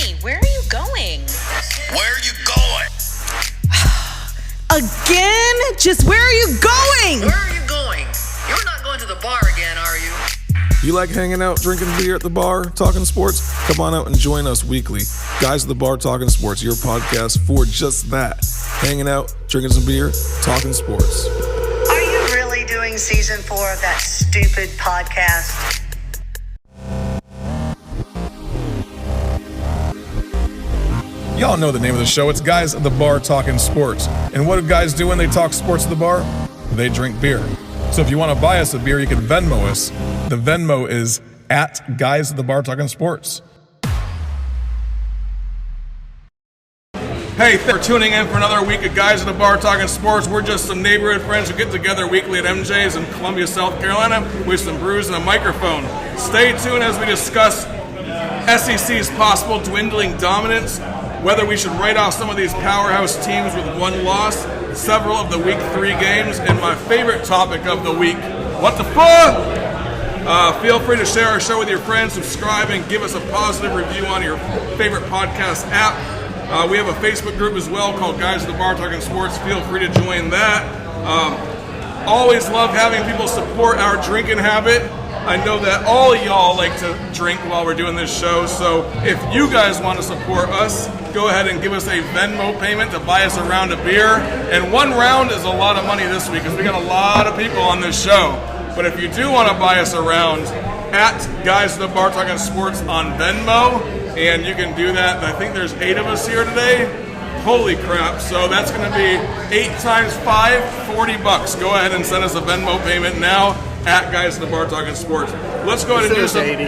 Honey, where are you going? Where are you going? Again? Just where are you going? Where are you going? You're not going to the bar again, are you? You like hanging out, drinking beer at the bar, talking sports? Come on out and join us weekly. Guys at the Bar Talking Sports, your podcast for just that. Hanging out, drinking some beer, talking sports. Are you really doing season 4 of that stupid podcast? Y'all know the name of the show. It's Guys at the Bar Talking Sports. And what do guys do when they talk sports at the bar? They drink beer. So if you want to buy us a beer, you can Venmo us. The Venmo is at Guys at the Bar Talking Sports. Hey, thanks for tuning in for another week of Guys at the Bar Talking Sports. We're just some neighborhood friends who get together weekly at MJ's in Columbia, South Carolina with some brews and a microphone. Stay tuned as we discuss SEC's possible dwindling dominance, whether we should write off some of these powerhouse teams with one loss, several of the Week 3 games, and my favorite topic of the week, what the fuck? Feel free to share our show with your friends, subscribe, and give us a positive review on your favorite podcast app. We have a Facebook group as well called Guys at the Bar Talking Sports. Feel free to join that. Always love having people support our drinking habit. I know that all of y'all like to drink while we're doing this show, so if you guys want to support us, go ahead and give us a Venmo payment to buy us a round of beer. And one round is a lot of money this week because we got a lot of people on this show. But if you do want to buy us a round, at Guys at the Bar Talking Sports on Venmo, and you can do that. I think there's 8 of us here today. Holy crap. So that's going to be 8 times 5, $40. Go ahead and send us a Venmo payment now at Guys at the Bar Talking Sports. Let's go ahead and do some. 80.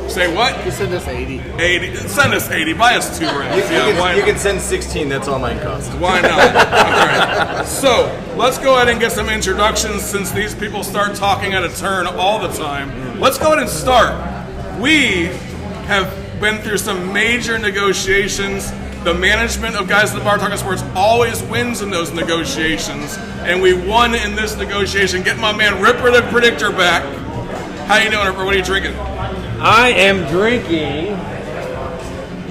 Say what? Just send us 80. 80. Send us 80. Buy us 2 rounds. You can send 16. That's all mine costs. Why not? All right. So let's go ahead and get some introductions since these people start talking at a turn all the time. Let's go ahead and start. We have been through some major negotiations. The management of Guys at the Bar Talking Sports always wins in those negotiations, and we won in this negotiation. Get my man Ripper the Predictor back. How you doing, Ripper? What are you drinking? I am drinking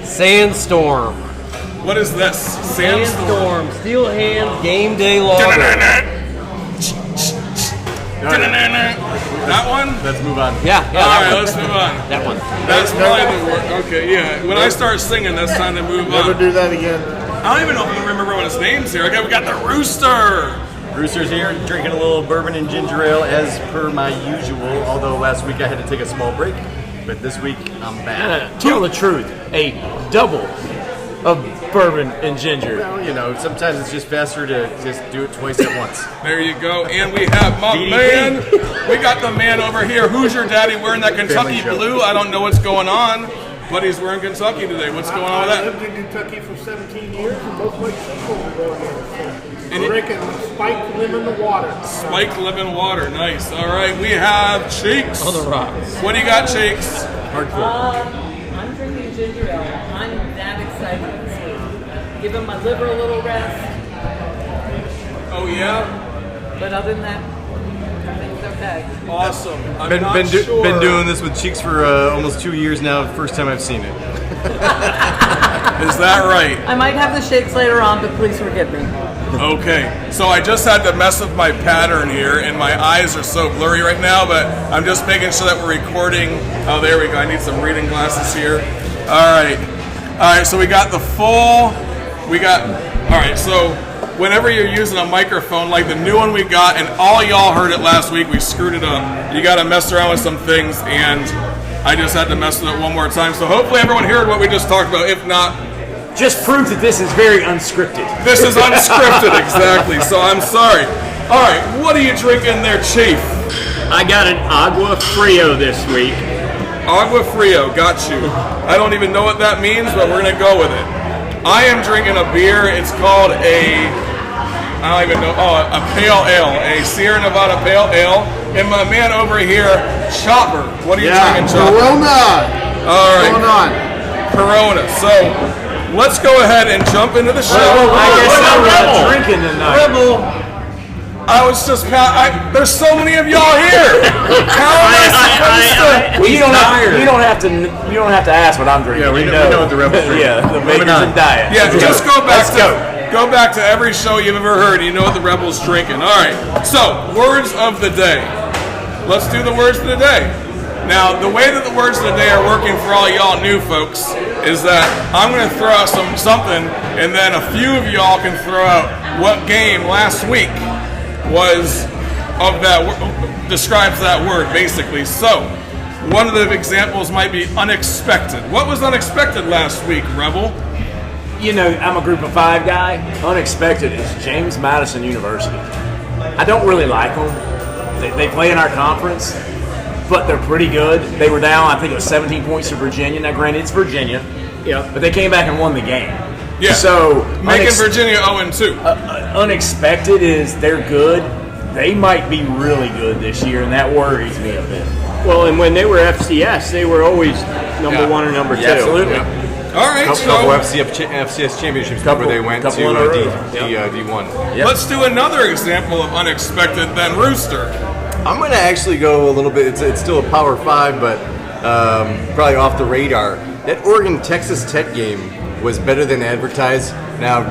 Sandstorm. What is this? Sandstorm. Steel Hand Game Day Lager. That one? Let's move on. Yeah. All right, let's move on. That one. That's probably the word. Okay, yeah. When I start singing, that's time to move Never on. do that again. I don't even know if I remember what his name's here. Okay, we got the Rooster. Brewster's here, drinking a little bourbon and ginger ale as per my usual. Although last week I had to take a small break, but this week I'm back. Tell the truth. A double of bourbon and ginger. Well, you know, sometimes it's just faster to just do it twice at once. There you go. And we have my DDP. man. We got the man over here. Who's your daddy wearing that Kentucky Family show. blue? I don't know what's going on, but he's wearing Kentucky today. What's going on with I that? lived in Kentucky for 17 years, and both my people were born here. So And it- drinking spiked lemon water. Spiked lemon water. Nice. All right. We have Cheeks. On the rocks. What do you got, Cheeks? Hardcore. I'm drinking ginger ale. I'm that excited this week. Giving my liver a little rest, Oh, yeah? but other than that, everything's okay. Awesome. I'm not sure. Been doing this with Cheeks for almost 2 years now. First time I've seen it. Is that right? I might have the shakes later on, but please forgive me. Okay, so I just had to mess with my pattern here, and my eyes are so blurry right now, but I'm just making sure that we're recording. Oh, there we go. I need some reading glasses here. All right, so we got the full, all right, so whenever you're using a microphone like the new one we got, and all y'all heard it last week, we screwed it up. You got to mess around with some things, and I just had to mess with it one more time. So hopefully everyone heard what we just talked about. If not, Just proves that this is very unscripted. this is unscripted, exactly, so I'm sorry. All right, what are you drinking there, Chief? I got an Agua Frio this week. Agua Frio, got you. I don't even know what that means, but we're going to go with it. I am drinking a beer. It's called a pale ale, a Sierra Nevada pale ale. And my man over here, Chopper. What are you drinking, Chopper? Corona. All right, What's going on? Corona. So let's go ahead and jump into the show. I guess I'm not drinking tonight. Rebel. I was just. There's so many of y'all here. How am I supposed to? Well, you don't have to ask what I'm drinking. Yeah, we know what the Rebels drink. Yeah, the Bakers and Diet. Yeah, just go back. Let's Go back to every show you've ever heard. You know what the Rebels drinking. All right. So words of the day. Let's do the words of the day. Now, the way that the words of the day are working for all y'all new folks is that I'm going to throw out something, and then a few of y'all can throw out what game last week was of that describes that word, basically. So, one of the examples might be unexpected. What was unexpected last week, Rebel? You know, I'm a group of 5 guy. Unexpected is James Madison University. I don't really like them. They play in our conference, but they're pretty good. They were down, I think it was 17 points to Virginia. Now, granted, it's Virginia. Yeah. But they came back and won the game. Yeah. So making Virginia 0-2. Unexpected is they're good. They might be really good this year, and that worries me a bit. Well, and when they were FCS, they were always number 1 or number 2. Absolutely. Yeah. All right, couple FCS championships before they went to D1. Yep. Let's do another example of unexpected than Rooster. I'm going to actually go a little bit. It's still a Power 5, but probably off the radar. That Oregon-Texas Tech game was better than advertised. Now,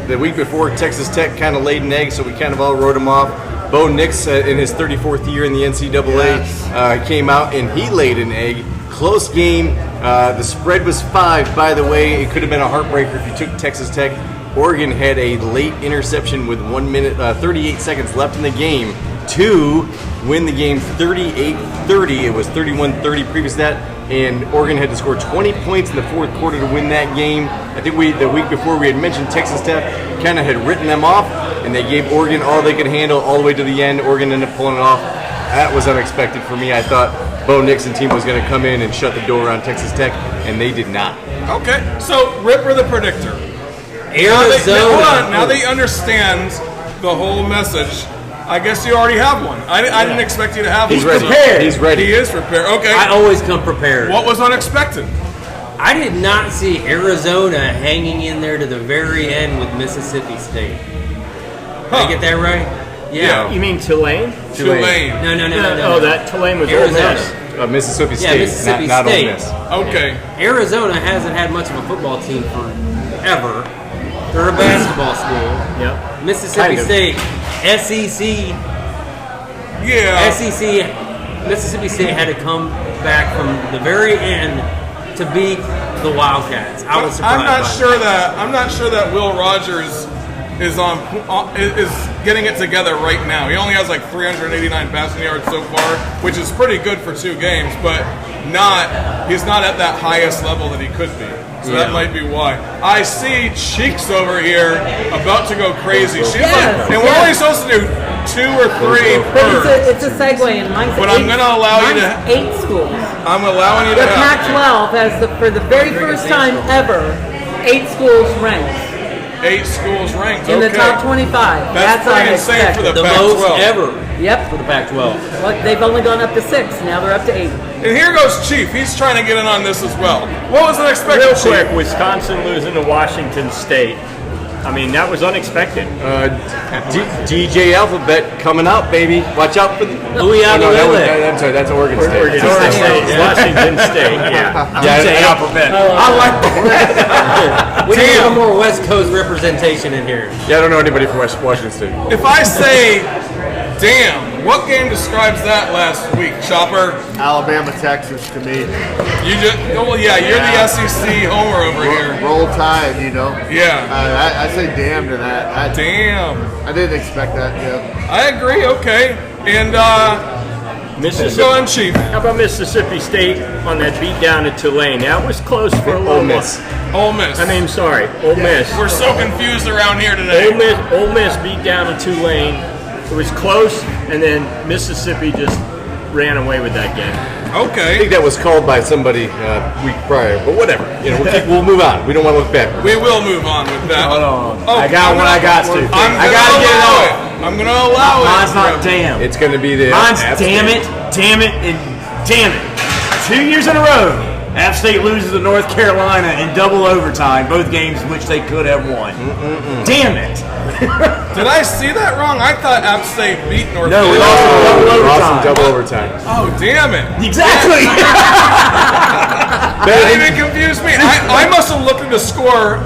the week before, Texas Tech kind of laid an egg, so we kind of all wrote him off. Bo Nix, in his 34th year in the NCAA, came out and he laid an egg. Close game. The spread was 5, by the way. It could have been a heartbreaker if you took Texas Tech. Oregon had a late interception with 1 minute, 38 seconds left in the game to win the game 38-30. It was 31-30 previous to that. And Oregon had to score 20 points in the fourth quarter to win that game. I think the week before we had mentioned Texas Tech kind of had written them off, and they gave Oregon all they could handle all the way to the end. Oregon ended up pulling it off. That was unexpected for me. I thought Bo Nix and team was going to come in and shut the door on Texas Tech, and they did not. Okay, so Ripper the predictor. Arizona. Now that you understand the whole message, I guess you already have one. I didn't expect you to have He's one. ready. So He's ready. He is prepared. Okay. I always come prepared. What was unexpected? I did not see Arizona hanging in there to the very end with Mississippi State. Did I get that right? Yeah. You mean Tulane? Tulane. No. Oh, that Tulane was Ole Arizona. Miss. Mississippi State, Yeah, Mississippi not Ole State. Miss. Okay. Arizona hasn't had much of a football team forever. They're a basketball school. Yep. Mississippi Kind of. State, SEC. Yeah. Mississippi State had to come back from the very end to beat the Wildcats. I was surprised. I'm not sure that Will Rogers is getting it together right now. He only has like 389 passing yards so far, which is pretty good for 2 games, but he's not at that highest level that he could be. So that might be why. I see Cheeks over here about to go crazy. She's Yes, and we're only supposed to do 2 or 3 But per. it's a segue, and mine's But I'm gonna allow you to- 8 schools. I'm allowing you to The have Pac-12 has for the very first time ever, 8 schools ranked 8 schools ranked. in the Okay. top 25. That's pretty insane for the the Pac-12. most ever Yep. for the Pac-12. Well, they've only gone up to 6. Now they're up to 8. And here goes Chief. He's trying to get in on this as well. What was unexpected, Real Chief? quick, Wisconsin losing to Washington State. I mean, that was unexpected. DJ Alphabet coming out, baby. Watch out for the. Louis Aguilera. I'm sorry, that's Oregon State. Oregon State. Washington State, yeah. DJ Alphabet. I like that. We need a little more West Coast representation in here. Yeah, I don't know anybody from Washington State. If I say, damn, what game describes that last week, Chopper? Alabama, Texas to me. You just, well, yeah, you're the SEC homer over here. Roll Tide, you know. Yeah. I say damn to that. Damn. I didn't expect that, yeah. I agree, okay. And, Mississippi. go on, Chief. How about Mississippi State on that beat down at Tulane? That was close for a little Ole Miss. Ole Miss. I mean, sorry, Ole Miss. We're so confused around here today. Ole Miss beat down at Tulane. It was close, and then Mississippi just ran away with that game. I Okay. think that was called by somebody week prior, but whatever. You know, we'll move on. We don't want to look back. We will move on with that. Hold on. Oh, I got I'm what gonna- I got to. I I gotta gotta get it allow on. it. I'm gonna allow it. Mine's not damn. It's going to be the. Mine's App damn State. it, and damn it. 2 years in a row, App State loses to North Carolina in double overtime, both games which they could have won. Damn it. Did I see that wrong? I thought App State beat North No, we Carolina. lost in double Lost in overtime. double overtime. Oh, damn it. Exactly. That even confused me. I must have looked at the score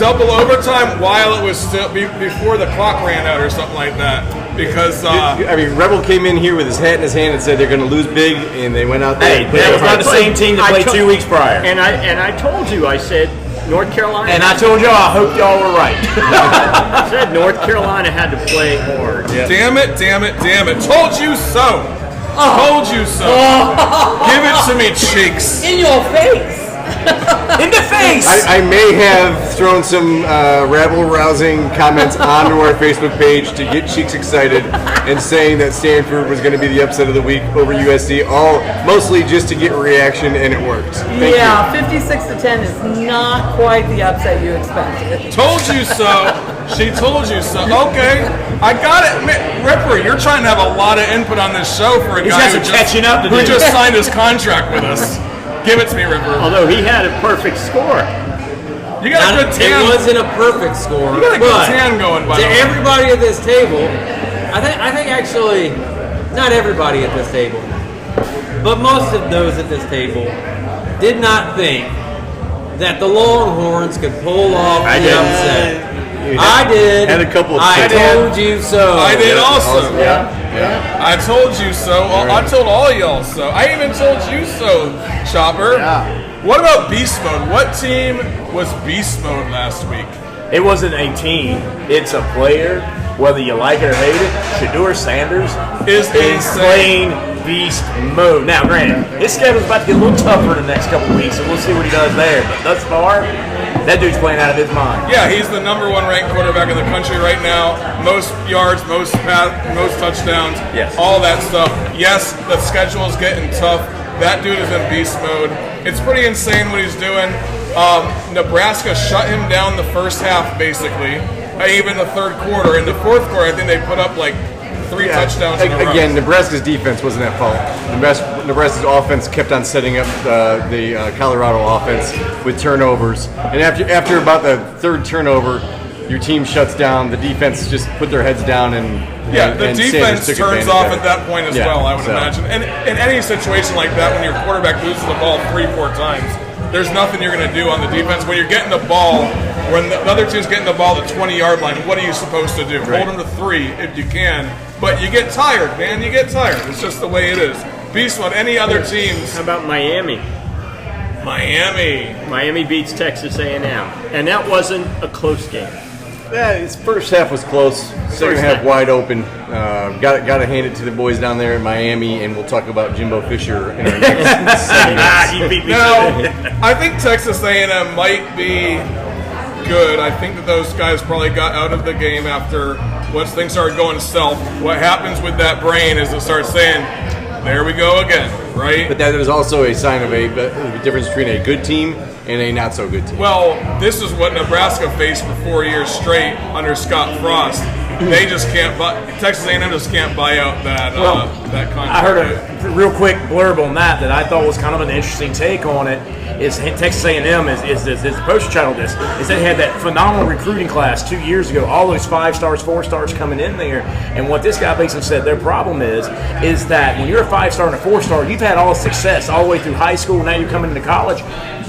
double overtime while it was still before the clock ran out or something like that. Because Rebel came in here with his hat in his hand and said they're going to lose big, and they went out there. Hey, and played that was hard. not the same team that played 2 weeks prior. And I told you, I said North Carolina. And I told y'all, I hope y'all were right. I said North Carolina had to play hard. yeah. Damn it. Told you so. Told you so. Give it to me, cheeks. In your face. In the face! I may have thrown some rabble-rousing comments onto our Facebook page to get Cheeks excited and saying that Stanford was going to be the upset of the week over USC, all mostly just to get a reaction, and it worked. Thank you. 56-10 is not quite the upset you expected. Told you so. She told you so. Okay, I got it. Man, Ripper, you're trying to have a lot of input on this show for a He's guy got some catching up to do. who just signed his contract with us. Give it to me, Ripper. Although he had a perfect score. You got a good It tan. wasn't a perfect score. You got a good but tan going, by to the way. everybody at this table, I think actually, not everybody at this table, but most of those at this table did not think that the Longhorns could pull off the upset. I did. Had a couple of I told you so. I did also. Yeah. I told you so. I told all y'all so. I even told you so, Chopper. Yeah. What about Beast Mode? What team was Beast Mode last week? It wasn't a team. It's a player, whether you like it or hate it. Shedeur Sanders Is is insane. playing beast mode. Now, granted, his schedule's about to get a little tougher in the next couple of weeks, so we'll see what he does there. But thus far, that dude's playing out of his mind. Yeah, he's the number one ranked quarterback in the country right now. Most yards, most touchdowns, Yes. all that stuff. Yes, the schedule is getting tough. That dude is in beast mode. It's pretty insane what he's doing. Nebraska shut him down the first half, basically. Even the third quarter. In the fourth quarter, I think they put up like 3 touchdowns in a row. Again, Nebraska's defense wasn't at fault. Nebraska's offense kept on setting up the Colorado offense with turnovers. And after about the third turnover, your team shuts down. The defense just put their heads down and the and defense Sanders took turns advantage off of it. at that point as Yeah, well, I would so. imagine. And in any situation like that, when your quarterback loses the ball 3-4 times, there's nothing you're going to do on the defense. When you're getting the ball, when the other team's getting the ball at the 20-yard line, what are you supposed to do? Right. Hold them to 3 if you can. But you get tired, man. You get tired. It's just the way it is. Beast mode. Any other teams? How about Miami? Miami beats Texas A&M, and that wasn't a close game. Yeah, his first half was close. Second half wide open. Got to hand it to the boys down there in Miami, and we'll talk about Jimbo Fisher in our next segment. You beat me. Now, I think Texas A&M might be good. I think that those guys probably got out of the game after once things started going south. What happens with that brain is it starts saying, there we go again, right? But that is also a sign of a difference between a good team and a not so good team. Well, this is what Nebraska faced for 4 years straight under Scott Frost. They just can't buy. Texas A&M just can't buy out that that contract. I heard a real quick blurb on that I thought was kind of an interesting take on it. Is Texas A&M is the poster child of this, is they had that phenomenal recruiting class 2 years ago, all those 5 stars, 4 stars coming in there, and what this guy basically said their problem is that when you're a 5-star and a 4-star, you've had all success all the way through high school, now you're coming into college,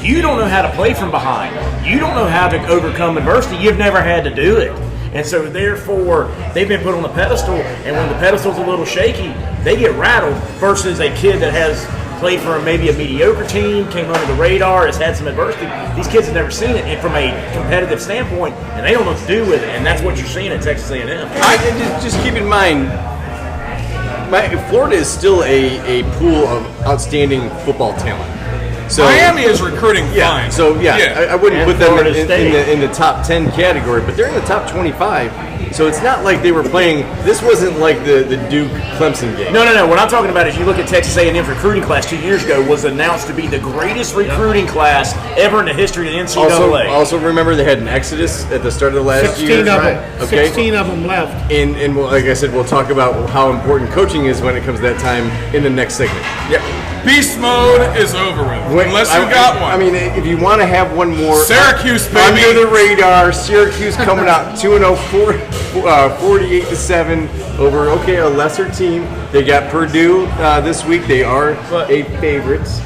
you don't know how to play from behind, you don't know how to overcome adversity, you've never had to do it. And so therefore, they've been put on the pedestal, and when the pedestal's a little shaky, they get rattled versus a kid that has played for maybe a mediocre team, came under the radar, has had some adversity. These kids have never seen it and from a competitive standpoint, and they don't know what to do with it, and that's what you're seeing at Texas A&M. Just keep in mind, Florida is still a pool of outstanding football talent. So, Miami is recruiting fine. So I wouldn't And put them Florida State. in the top 10 category, but they're in the top 25. So it's not like they were playing. This wasn't like the Duke Clemson game. No. What I'm talking about is you look at Texas A&M's recruiting class 2 years ago was announced to be the greatest recruiting class ever in the history of the NCAA. Also remember they had an exodus at the start of the last year. 16 of them. Okay. 16 of them left. And like I said, we'll talk about how important coaching is when it comes to that time in the next segment. Yep. beast mode is over with. Unless you got one. I mean, if you want to have one more. Syracuse, baby. Under the radar, Syracuse coming out 2-0, 48-7 over, a lesser team. They got Purdue this week. They are favorites.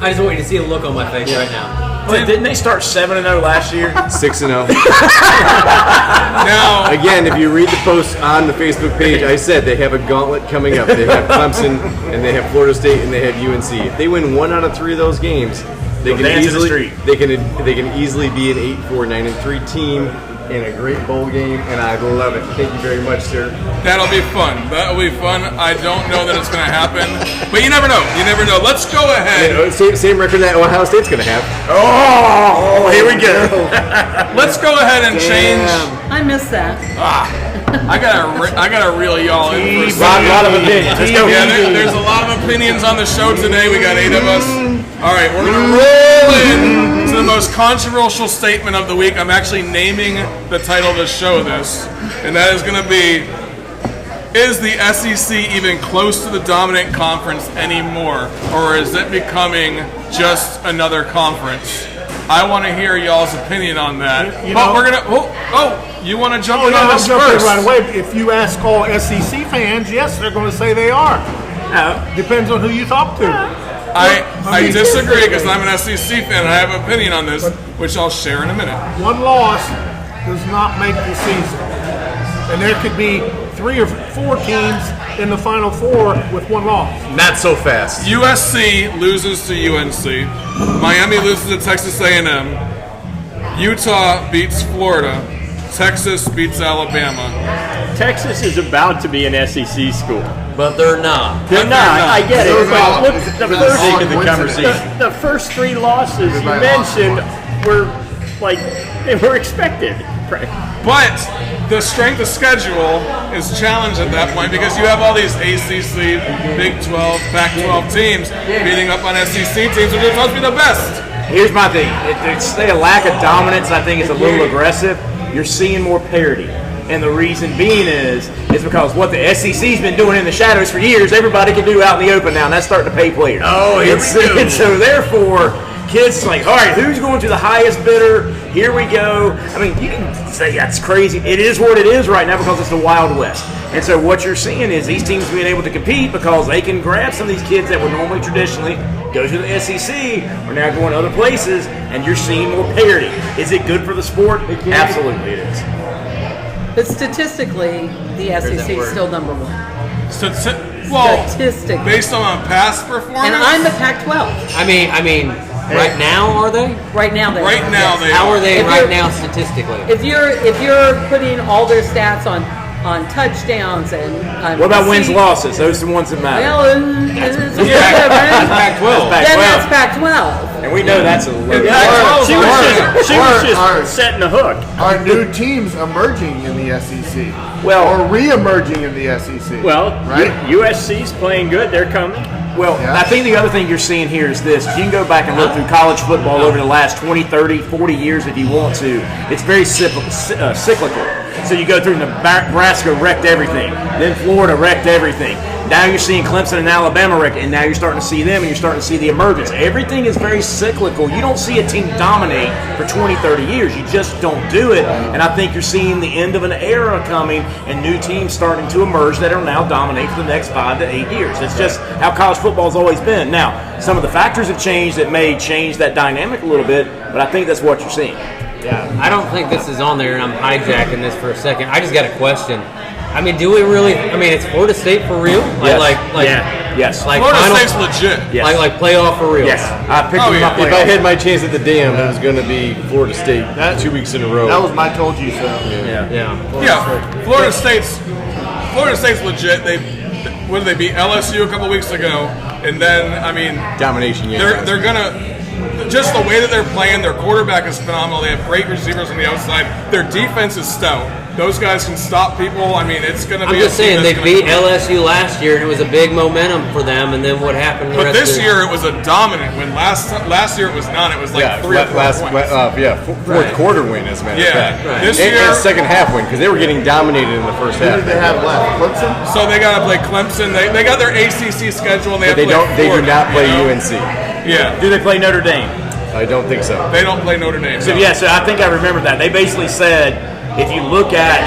I just want you to see the look on my face right now. But didn't they start 7-0 last year? 6-0. Now, again, if you read the post on the Facebook page, I said they have a gauntlet coming up. They have Clemson, and they have Florida State, and they have UNC. If they win 1 out of 3 of those games, they can easily be an 8-4, 9-3 team in a great bowl game, and I love it. Thank you very much, sir. that'll be fun. That'll be fun. I don't know that it's going to happen, but you never know. You never know. Let's go ahead. Same record that Ohio State's going to have. Oh, here we go. Let's go ahead and change. I missed that. I gotta reel y'all in for a A second. lot of opinions. Let's go. Yeah, there's a lot of opinions on the show today. We got 8 of us. All right, we're gonna roll in to the most controversial statement of the week. I'm actually naming the title of the show this, and that is gonna be: is the SEC even close to the dominant conference anymore, or is it becoming just another conference? I want to hear y'all's opinion on that. But we're gonna. You want to jump in on this first? Right away. If you ask all SEC fans, yes, they're going to say they are. Depends on who you talk to. I disagree because I'm an SEC fan and I have an opinion on this, which I'll share in a minute. One loss does not make the season, and there could be 3 or 4 teams in the Final Four with 1 loss. Not so fast. USC loses to UNC. Miami loses to Texas A&M. Utah beats Florida. Texas beats Alabama. Texas is about to be an SEC school. But they're not. They're not. I get it. But look, the first 3 losses you mentioned were like they were expected. But the strength of schedule is challenged at that point because you have all these ACC, Big 12, Pac-12 teams beating up on SEC teams, which are supposed to be the best. Here's my thing. It's a lack of dominance. I think it's a little aggressive. You're seeing more parity. And the reason being is because what the SEC's been doing in the shadows for years, everybody can do out in the open now, and that's starting to pay players. Oh, here we go. And so therefore, kids like, all right, who's going to the highest bidder? Here we go. I mean, you can say that's crazy. It is what it is right now because it's the Wild West. And so what you're seeing is these teams being able to compete because they can grab some of these kids that would normally traditionally go to the SEC or now going to other places, and you're seeing more parity. Is it good for the sport? Absolutely it is. But statistically, the SEC is still number 1. Statistically. Based on past performance? And I'm the Pac-12. I mean, right now are they? Right now they Right are. now they How are they If right you're- now statistically? If you're putting all their stats on touchdowns and What about wins, losses? Those are the ones that matter. Well, Pac-12. then that's Pac-12. And we know that's a little She was just setting the hook. Are new teams emerging in the SEC? Well- or re-emerging in the SEC? Well, right? USC's playing good. They're coming. Well, I think the other thing you're seeing here is this. You can go back and look through college football over the last 20, 30, 40 years if you want to. It's very cyclical. So you go through Nebraska wrecked everything. Then Florida wrecked everything. Now you're seeing Clemson and Alabama wreck, and now you're starting to see them, and you're starting to see the emergence. Everything is very cyclical. You don't see a team dominate for 20, 30 years. You just don't do it. And I think you're seeing the end of an era coming and new teams starting to emerge that are now dominate for the next 5 to 8 years. It's just how college football's always been. Now, some of the factors have changed that may change that dynamic a little bit, but I think that's what you're seeing. Yeah, I don't think this is on there, and I'm hijacking this for a second. I just got a question. I mean, do we really? I mean, it's Florida State for real? Yes. Yes. Like Florida final, State's legit. Yes. Like playoff for real. Yes. I picked them up. If I had my chance at the dam, it was going to be Florida State 2 weeks in a row. That was my told you so. Yeah. Florida State's legit. They beat LSU a couple weeks ago, and then I mean domination. Yeah. They're gonna. just the way that they're playing, their quarterback is phenomenal. They have great receivers on the outside. Their defense is stout. Those guys can stop people. I mean, it's going to be. I'm just saying they beat LSU last year, and it was a big momentum for them. And then what happened? But this year it was a dominant win. Last year it was not. It was like 3 or 4 points. Fourth quarter win, as a matter of fact. Right. This and year, second half win because they were getting dominated in the first half. Who did they have left? Clemson. So they got to play Clemson. They got their ACC schedule, and they But have to play they do Florida, not play you know? UNC. Yeah, Do they play Notre Dame? I don't think so. they don't play Notre Dame. So no. yeah, so I think I remember that. They basically said if you look at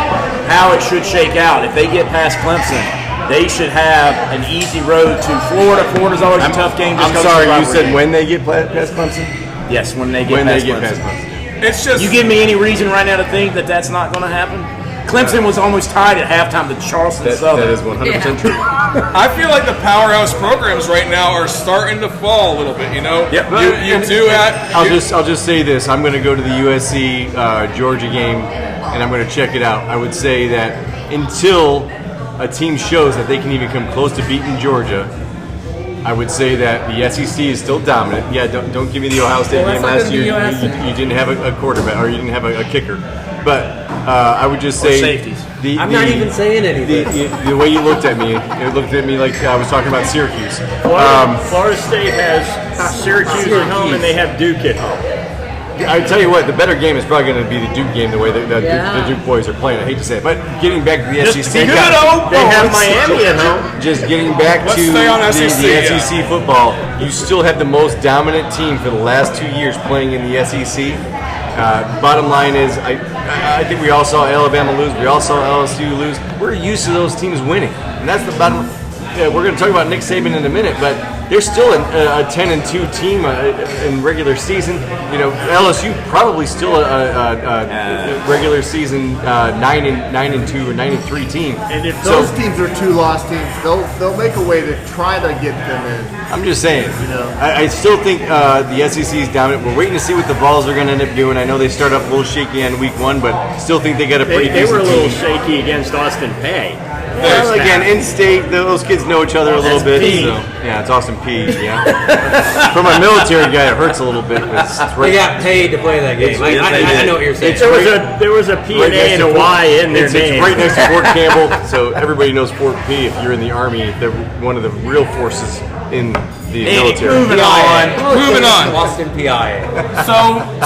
how it should shake out, if they get past Clemson, they should have an easy road to Florida. Florida's always a tough game. I'm sorry, you said when they get past Clemson? Yes, when they get past Clemson. It's just You give me any reason right now to think that that's not going to happen? Clemson was almost tied at halftime to Charleston Southern. That is 100% true. I feel like the powerhouse programs right now are starting to fall a little bit. You know, Yep. I'll just say this. I'm going to go to the USC Georgia game, and I'm going to check it out. I would say that until a team shows that they can even come close to beating Georgia, I would say that the SEC is still dominant. Yeah, don't give me the Ohio State game last year. You didn't have a quarterback, or you didn't have a kicker. But I would just say safeties. I'm not even saying anything. The way you looked at me, it looked at me like I was talking about Syracuse. Florida State has Syracuse at home, and they have Duke at home. I tell you what, the better game is probably going to be the Duke game, the way the Duke boys are playing. I hate to say it, but getting back to the SEC, They have Miami at home. just getting back Let's to stay on the SEC, SEC football, you still have the most dominant team for the last 2 years playing in the SEC. Bottom line is, I think we all saw Alabama lose. We all saw LSU lose. We're used to those teams winning, and that's the bottom. We're going to talk about Nick Saban in a minute, but they're still a 10-2 team in regular season. You know, LSU probably still a regular season 9-2 or 9-3 team. And if those teams are 2 lost teams, they'll make a way to try to get them in. I'm just saying. You know. I still think the SEC is dominant. We're waiting to see what the Vols are going to end up doing. I know they start off a little shaky on week 1, but still think they got a pretty They were a decent little team. shaky against Austin Peay. Well, again, in-state, those kids know each other a little bit. P. So, yeah, it's Austin P. Yeah. For my military guy, it hurts a little bit. It's They got paid to play that game. I know what you're saying. There was a P and A and a Y in their name. It's right next to Fort Campbell, so everybody knows Fort P. If you're in the Army, they're one of the real forces in the military. Moving on. Boston PI.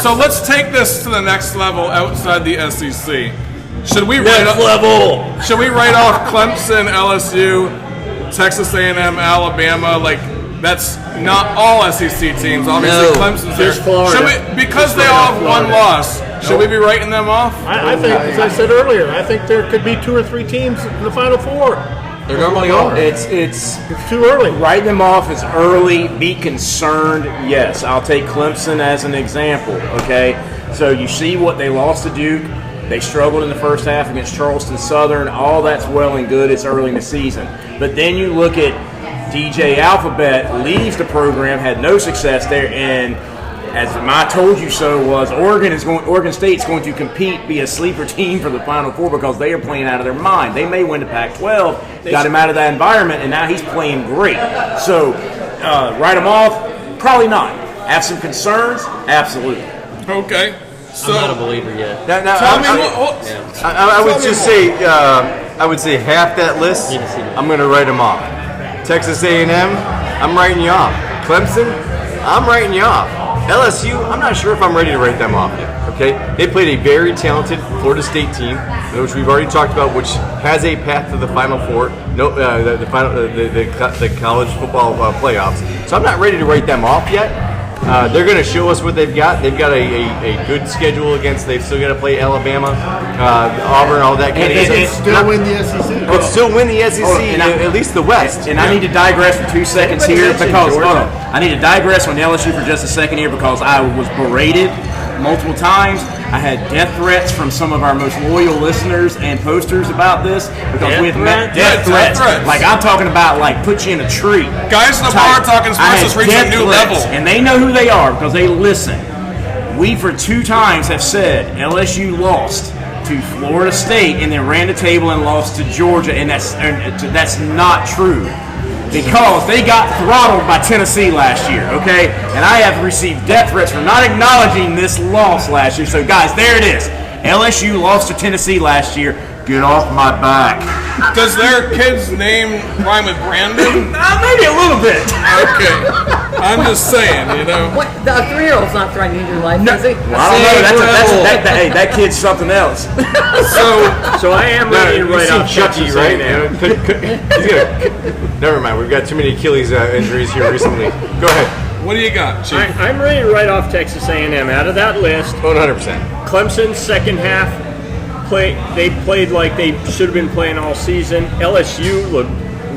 So let's take this to the next level outside the SEC. Should we write off Clemson, LSU, Texas A&M, Alabama? Like, that's not all SEC teams. Obviously, No. Clemson's there. Just Florida. Should we, because they all have one loss, should we be writing them off? I think, as I said earlier, I think there could be 2 or 3 teams in the Final Four. They normally are. It's Too early. write them off as early. Be concerned. Yes, I'll take Clemson as an example. Okay, so you see what they lost to Duke. They struggled in the first half against Charleston Southern. All that's well and good. It's early in the season. But then you look at DJ Alphabet leaves the program, had no success there, and as my told you so was, Oregon State's going to compete, be a sleeper team for the Final Four because they are playing out of their mind. They may win the Pac-12, got him out of that environment, and now he's playing great. So write him off? Probably not. Have some concerns? Absolutely. Okay. I'm not a believer yet. I would just say, I would say half that list, I'm going to write them off. Texas A&M, I'm writing you off. Clemson, I'm writing you off. LSU, I'm not sure if I'm ready to write them off yet. Okay, they played a very talented Florida State team, which we've already talked about, which has a path to the Final Four, the college football playoffs. So I'm not ready to write them off yet. They're going to show us what they've got. They've got a good schedule against. They've still got to play Alabama, Auburn, all that kind of stuff. Still win the SEC. But still win the SEC, at least the West. And I need to digress for 2 seconds here because I need to digress on LSU for just a second here because I was berated multiple times. I had death threats from some of our most loyal listeners and posters about this because we've met death threats. Like I'm talking about, like put you in a tree. Guys in the bar talking sports has reached a new level, and they know who they are because they listen. We for 2 times have said LSU lost to Florida State and then ran the table and lost to Georgia, and that's not true. because they got throttled by Tennessee last year, okay? And I have received death threats for not acknowledging this loss last year. So, guys, there it is. LSU lost to Tennessee last year. Get off my back. Does their kid's name rhyme with Brandon? Maybe a little bit. Okay. I'm just saying, you know. What? The 3-year-old's not threatening your life, is he? Well, I don't know. Hey, that kid's something else. So I am ready to write off Chucky, Texas right? A&M. Never mind. We've got too many Achilles injuries here recently. Go ahead. What do you got, Chief? I'm ready to write off Texas A&M out of that list. 100%. Clemson's second half, they played like they should have been playing all season. LSU looked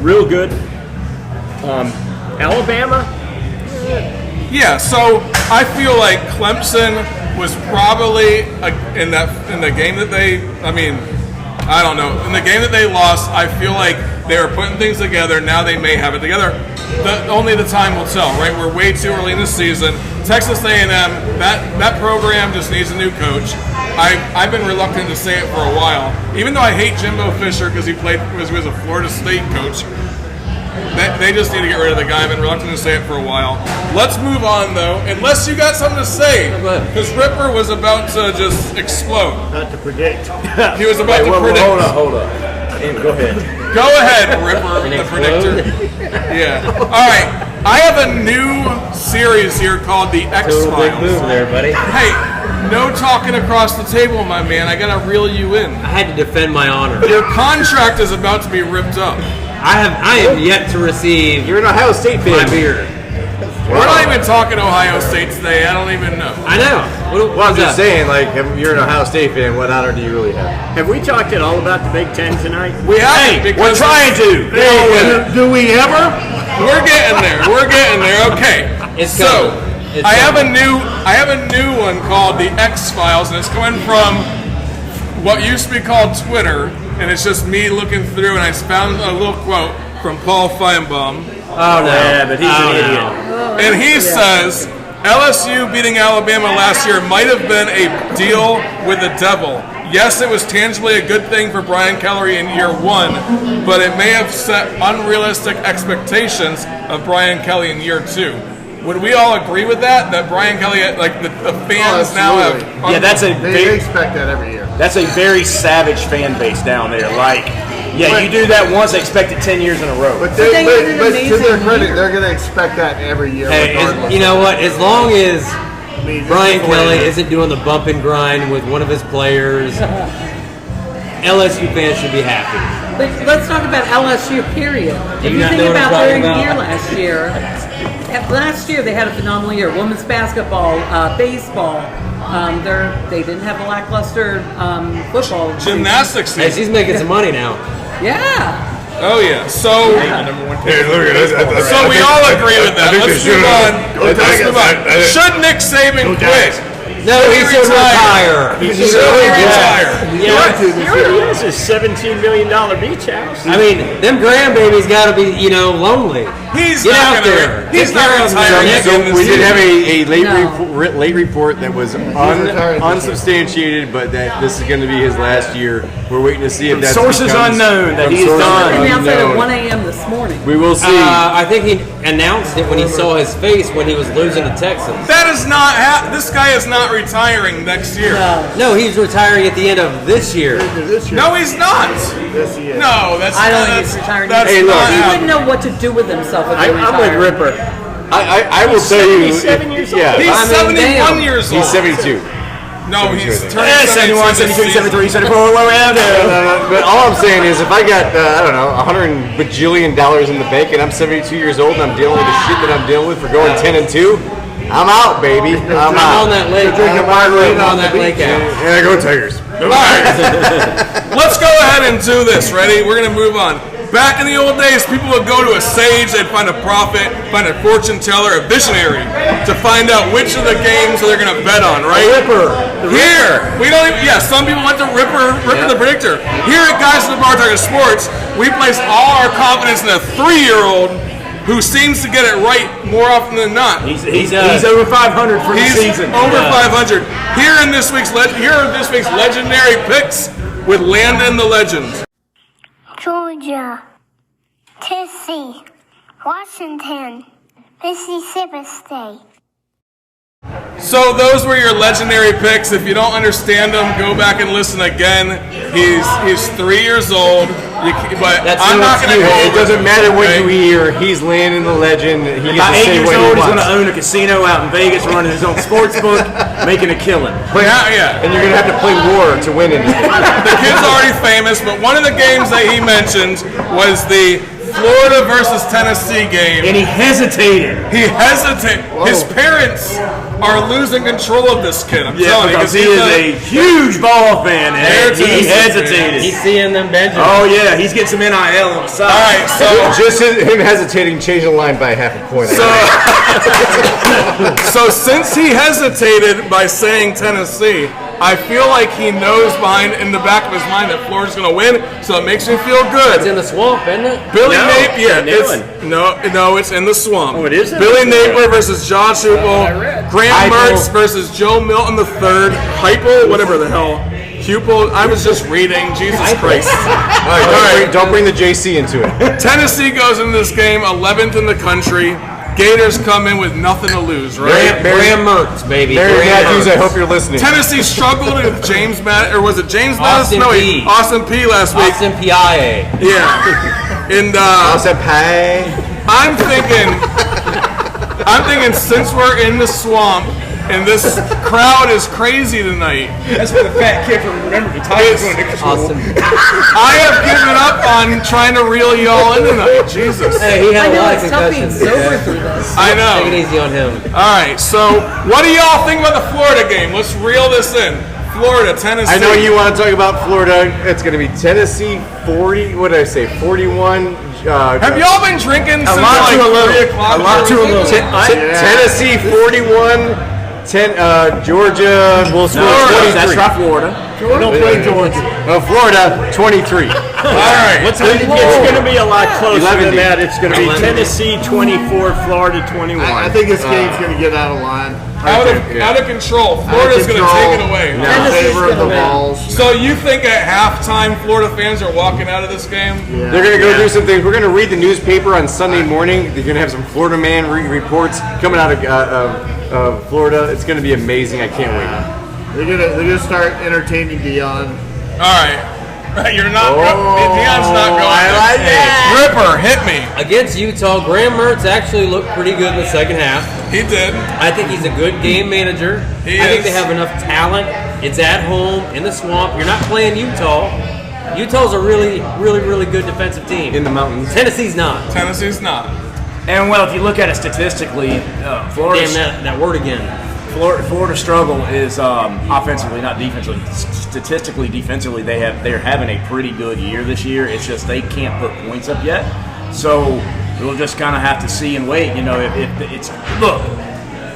real good. Alabama. Yeah, so I feel like Clemson was probably in the game that I don't know. In the game that they lost, I feel like they were putting things together. Now they may have it together. Only the time will tell, right? We're way too early in the season. Texas A&M, that program just needs a new coach. I've been reluctant to say it for a while, even though I hate Jimbo Fisher because he was a Florida State coach. They just need to get rid of the guy. I've been reluctant to say it for a while. Let's move on, though, unless you got something to say, because Ripper was about to just explode. Not to predict. He was about to predict. Hold on. Go ahead. Go ahead, Ripper, the predictor. Yeah. All right. I have a new series here called The X-Files. Big move there, buddy. Hey, no talking across the table, my man. I gotta reel you in. I had to defend my honor. Your contract is about to be ripped up. I am yet to receive. You're an Ohio State fan. My beard. We're not even talking Ohio State today. I don't even know. I know. Well, I'm just saying, like, if you're an Ohio State fan, what honor do you really have? Have we talked at all about the Big Ten tonight? We haven't. We're trying to. Do we ever? We're getting there. We're getting there. Okay. It's so coming. It's I have coming. a new one called The X-Files, and it's coming from what used to be called Twitter, and it's just me looking through, and I found a little quote from Paul Finebaum. Oh no! Yeah, but he's an idiot. And he says, LSU beating Alabama last year might have been a deal with the devil. Yes, it was tangibly a good thing for Brian Kelly in year one, but it may have set unrealistic expectations of Brian Kelly in year two. Would we all agree with that? That Brian Kelly, like the fans now have... Yeah, They expect that every year. That's a very savage fan base down there. Like, yeah, you do that once, they expect it 10 years in a row. But to their credit, they're going to expect that every year. You know what? As long as Brian Kelly isn't doing the bump and grind with one of his players, LSU fans should be happy. But let's talk about LSU, period. If you think about their year last year they had a phenomenal year. Women's basketball, baseball. They didn't have a lackluster football. Gymnastics. Hey, she's making some money now. Yeah. Oh yeah. So we all agree with that. Let's move on. Should Nick Saban quit? No, he should retire. He should retire. He already has a $17 million beach house. I mean, them grandbabies got to be, lonely. He's Get not out there. He's not retiring. So we did have a late report that was unsubstantiated, but that this is going to be his last year. We're waiting to see if that's sources unknown that he's done. He announced it at 1 a.m. this morning. We will see. I think he announced it when he saw his face when he was losing to Texas. That is not. This guy is not retiring next year. No, he's retiring at the end of this year. No, he's not. This year. No, that's I not. don't think he's retiring. Hey, look, he wouldn't know what to do with himself if he I'm retired. with Ripper. I will tell you. 77 years old. Yeah, He's 71 years old. he's 72. No, he's turning 71, 72, 73, 74, But all I'm saying is, if I got $100 bajillion in the bank, and I'm 72 years old, and I'm dealing with the shit that I'm dealing with for going 10-2, I'm out, baby. I'm out. On that lake, drinking margarita on that lake house. Yeah, go Tigers. All right. Let's go ahead and do this. Ready? We're going to move on. Back in the old days, people would go to a sage, they'd find a prophet, find a fortune teller, a visionary, to find out which of the games they're going to bet on, right? Ripper. Here, we don't even, some people went to Ripper the Predictor. Here at Guys in the Bar Talking Sports, we place all our confidence in a 3-year-old who seems to get it right more often than not. He's over 500 for the season. Over 500. Here are this week's legendary picks with Landon the Legend. Georgia, Tennessee, Washington, Mississippi State. So those were your legendary picks. If you don't understand them, go back and listen again. He's 3 years old, but I'm not going to go. It doesn't matter what you hear. He's landing the legend. He By 8 years old, he's going to wants. own a casino out in Vegas, running his own sports book, making a killing. Yeah. And you're going to have to play war to win anything. The kid's already famous, but one of the games that he mentioned was the Florida versus Tennessee game. And he hesitated. His parents are losing control of this kid. I'm telling you, because he is a huge ball fan. And he hesitated. He's seeing them benches. Oh yeah, he's getting some NIL on the side. All right, so just him hesitating changed the line by half a point. So since he hesitated by saying Tennessee, I feel like he knows in the back of his mind that Florida's going to win, so it makes me feel good. It's in the swamp, isn't it? Billy Napier. No, it's in the swamp. Oh, it is? Billy Napier versus Josh Hupel. Graham Mertz versus Joe Milton III. Heupel, whatever the hell. Hupel, I was just reading. Jesus Christ. All right, don't bring the JC into it. Tennessee goes into this game 11th in the country. Gators come in with nothing to lose, right? Graham Mertz, baby. Mary Matthews, I hope you're listening. Tennessee struggled with James Madison, or was it James Madison? Austin P. Austin P. last week. Austin P.I.A. Yeah. And Austin P. I'm thinking since we're in the swamp and this crowd is crazy tonight. That's what the fat kid from Remember the Titans went to Awesome. I have given up on trying to reel y'all in tonight. Jesus. Hey, he had I a know lot it's of tough being concussions. sober through this. I know. Take it easy on him. All right, so what do y'all think about the Florida game? Let's reel this in. Florida, Tennessee. I know you want to talk about Florida. It's going to be Tennessee 40. What did I say? 41. Have y'all been drinking since lot like too little. 3 o'clock? A lot too little. Tennessee 41. Georgia will score 23. That's right, Florida. Don't play Georgia. Florida 23. All right. It's going to be a lot closer 11 than that. It's going to be Tennessee 24, Florida 21. I think this game's going to get out of line. Out of control. Florida's going to take it away. In favor of the balls. So you think at halftime Florida fans are walking out of this game? Yeah. They're going to go do some things. We're going to read the newspaper on Sunday morning. They're going to have some Florida Man reports coming out of Florida. It's going to be amazing. I can't wait. They're gonna start entertaining Dion. All right. You're not. Dion's not going. I like that. Ripper, hit me. Against Utah, Graham Mertz actually looked pretty good in the second half. He did. I think he's a good game manager. He I think is. they have enough talent. It's at home in the swamp. You're not playing Utah. Utah's a really, really, really good defensive team. In the mountains. Tennessee's not. Tennessee's not. And well, if you look at it statistically, Florida. Damn that word again. Florida's struggle is offensively, not defensively. Statistically, defensively, they're having a pretty good year this year. It's just they can't put points up yet. So we'll just kind of have to see and wait. You know, if it's look.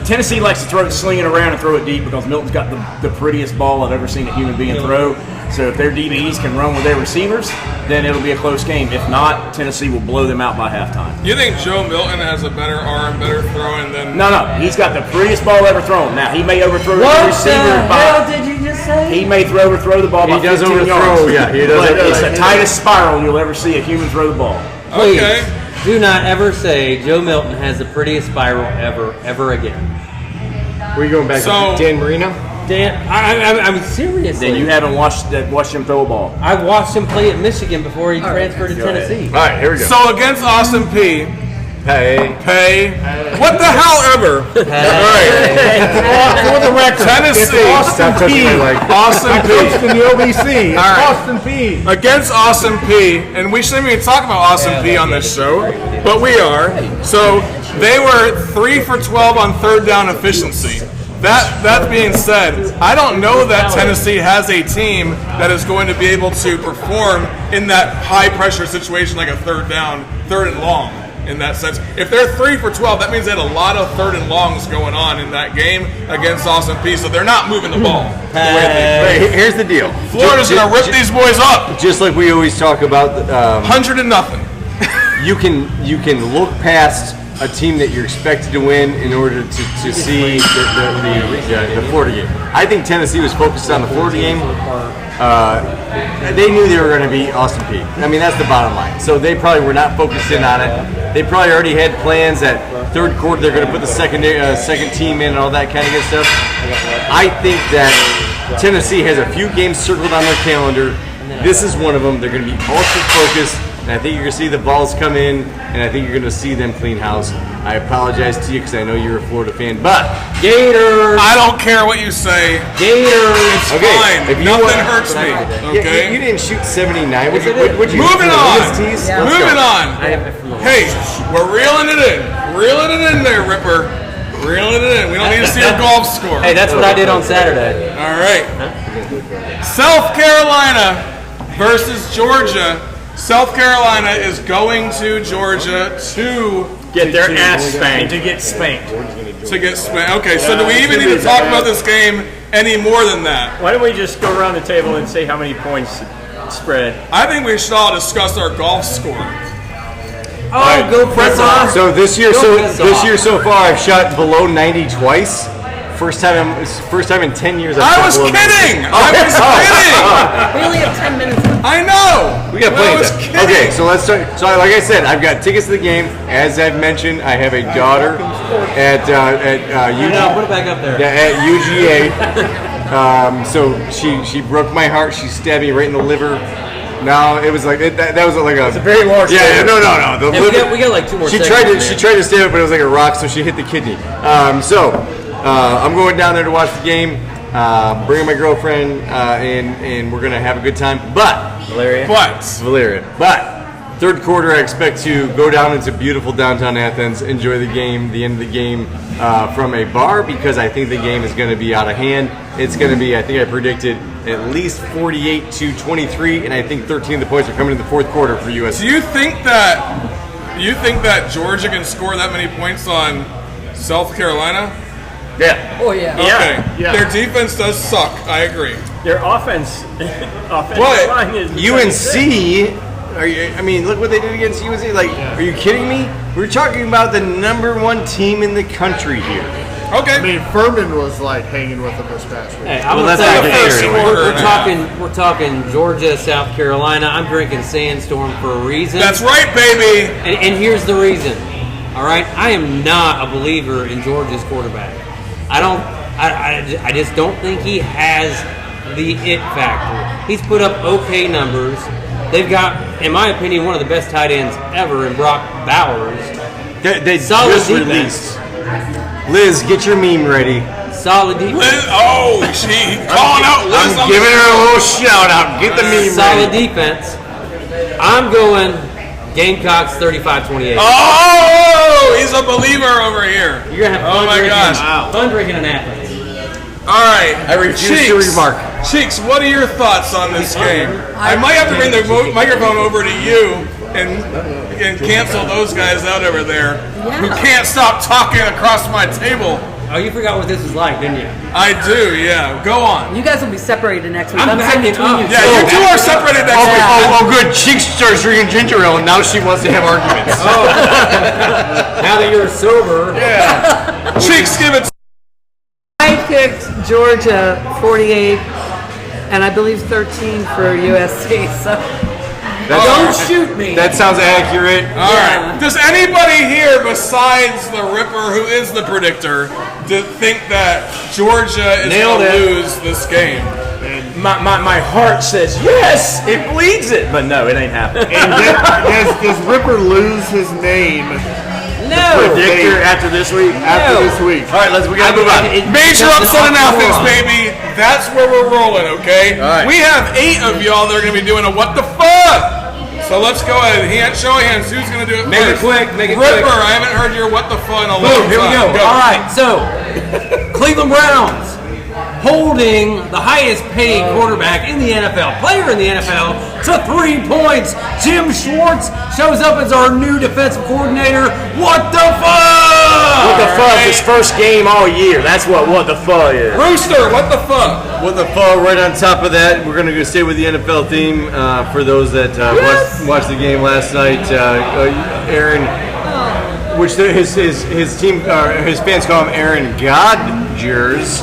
Tennessee likes to sling it around and throw it deep because Milton's got the prettiest ball I've ever seen a human being throw. So if their DBs can run with their receivers, then it'll be a close game. If not, Tennessee will blow them out by halftime. You think Joe Milton has a better arm, better throwing than? No. He's got the prettiest ball ever thrown. Now, he may overthrow the What receiver the by... hell did you just say? He may overthrow the ball by 15 overthrow, yards. yeah, he does. But it's the tightest spiral you'll ever see a human throw the ball. Please, Okay. do not ever say Joe Milton has the prettiest spiral ever again. Were you going back So- to Dan Marino? Dan, I'm serious. Then you haven't watched him throw a ball. I watched him play at Michigan before he transferred to Tennessee. All right, here we go. So against Austin P. Hey. What the hell ever? All right. For the record, Tennessee. it's Stop Austin touching P. my leg. Austin P. Coached in the OVC. It's right. Austin P. Against Austin P. And we shouldn't even talk about Austin P on this show, but we are. So they were 3 for 12 on third down efficiency. That being said, I don't know that Tennessee has a team that is going to be able to perform in that high pressure situation like a third down, third and long in that sense. If they're 3 for 12, that means they had a lot of third and longs going on in that game against Austin P. So they're not moving the ball the way they Hey, here's the deal. Florida's going to rip these boys up. Just like we always talk about, 100-0. you can look past a team that you're expected to win in order to see the Florida game. I think Tennessee was focused on the Florida game. They knew they were going to beat Austin Peay. I mean, that's the bottom line. So they probably were not focused in on it. They probably already had plans that third quarter they're going to put the second team in and all that kind of good stuff. I think that Tennessee has a few games circled on their calendar. This is one of them. They're going to be ultra focused. And I think you're going to see the balls come in, and I think you're going to see them clean house. I apologize to you because I know you're a Florida fan, but Gators. I don't care what you say. Gators. It's fine. Nothing hurts me. Okay. You didn't shoot 79. Moving on. Yeah. Moving on. Hey, we're reeling it in. Reeling it in there, Ripper. Reeling it in. We don't need to see a golf score. Hey, that's what I did on Saturday. All right. South Carolina versus Georgia. South Carolina is going to Georgia to get their ass spanked. To get spanked. Okay, so do we even need to talk about this game any more than that? Why don't we just go around the table and say how many points spread? I think we should all discuss our golf score. Oh, go press off. So this year so far, I've shot below 90 twice. First time in 10 years. I was kidding. We only have 10 minutes. I know. We got plenty of time. Okay, so let's start. So like I said, I've got tickets to the game. As I've mentioned, I have a daughter at Put it back up there. at UGA. So she broke my heart. She stabbed me right in the liver. No, it was like that was like a. It's a very large. Yeah, no. The liver, we got like 2 more. She tried to stab it, but it was like a rock, so she hit the kidney. I'm going down there to watch the game. Bringing my girlfriend, and we're gonna have a good time. But Valeria. But third quarter, I expect to go down into beautiful downtown Athens, enjoy the game, the end of the game from a bar, because I think the game is going to be out of hand. It's going to be, I think I predicted at least 48-23, and I think 13 of the points are coming in the fourth quarter for USC. Do you think that Georgia can score that many points on South Carolina? Yeah. Oh, yeah. Okay. Yeah. Their defense does suck. I agree. Their offensive line is UNC. Look what they did against UNC. Are you kidding me? We're talking about the number one team in the country here. Okay. I mean, Furman was hanging with them this past week. Hey, I'm gonna say we're talking Georgia, South Carolina. I'm drinking Sandstorm for a reason. That's right, baby. And here's the reason. All right, I am not a believer in Georgia's quarterback. I just don't think he has the it factor. He's put up okay numbers. They've got, in my opinion, one of the best tight ends ever in Brock Bowers. They solid just defense. released. Liz, get your meme ready. Solid defense. Liz, she calling out Liz. I'm giving her a little shout out. Get the meme solid ready. defense. I'm going Gamecocks 35-28. Oh, he's a believer over here. You're gonna have fun drinking in Athens. All right. I refuse to remark. Cheeks, what are your thoughts on this game? I might have to bring the microphone over to you and cancel those guys out over there who can't stop talking across my table. Oh, you forgot what this is like, didn't you? I do, yeah. Go on. You guys will be separated next week. I'm sitting backing between up. you. Yeah, you two are separated next week. Oh, good. She starts drinking ginger ale, and now she wants to have arguments. Now that you're sober. Yeah. Cheeks, give it. I picked Georgia 48, and I believe 13 for USC. So don't shoot me. That sounds accurate. All right. Does anybody here, besides the Ripper, who is the predictor, think that Georgia is going to lose this game? My heart says yes, it bleeds it, but no, it ain't happening. And does Ripper lose his name? No. Predictor after this week. All right, we gotta move on. Major upset in Athens, baby. That's where we're rolling, okay? All right. We have 8 of y'all that are going to be doing a what the fuck. So let's go ahead. Show of hands. Who's going to do it Make it first? quick. Make it Ripper, quick. I haven't heard your what the fuck in a long Boom, here we time. go. All right, so Cleveland Browns holding the highest paid quarterback in the NFL, player in the NFL, to 3 points. Jim Schwartz shows up as our new defensive coordinator. What the fuck? What the fuck? His first game all year. That's what the fuck is. Rooster, what the fuck? What the fuck? Right on top of that, we're going to go stay with the NFL theme for those that watched the game last night. Aaron, which his team, his fans call him Aaron Rodgers.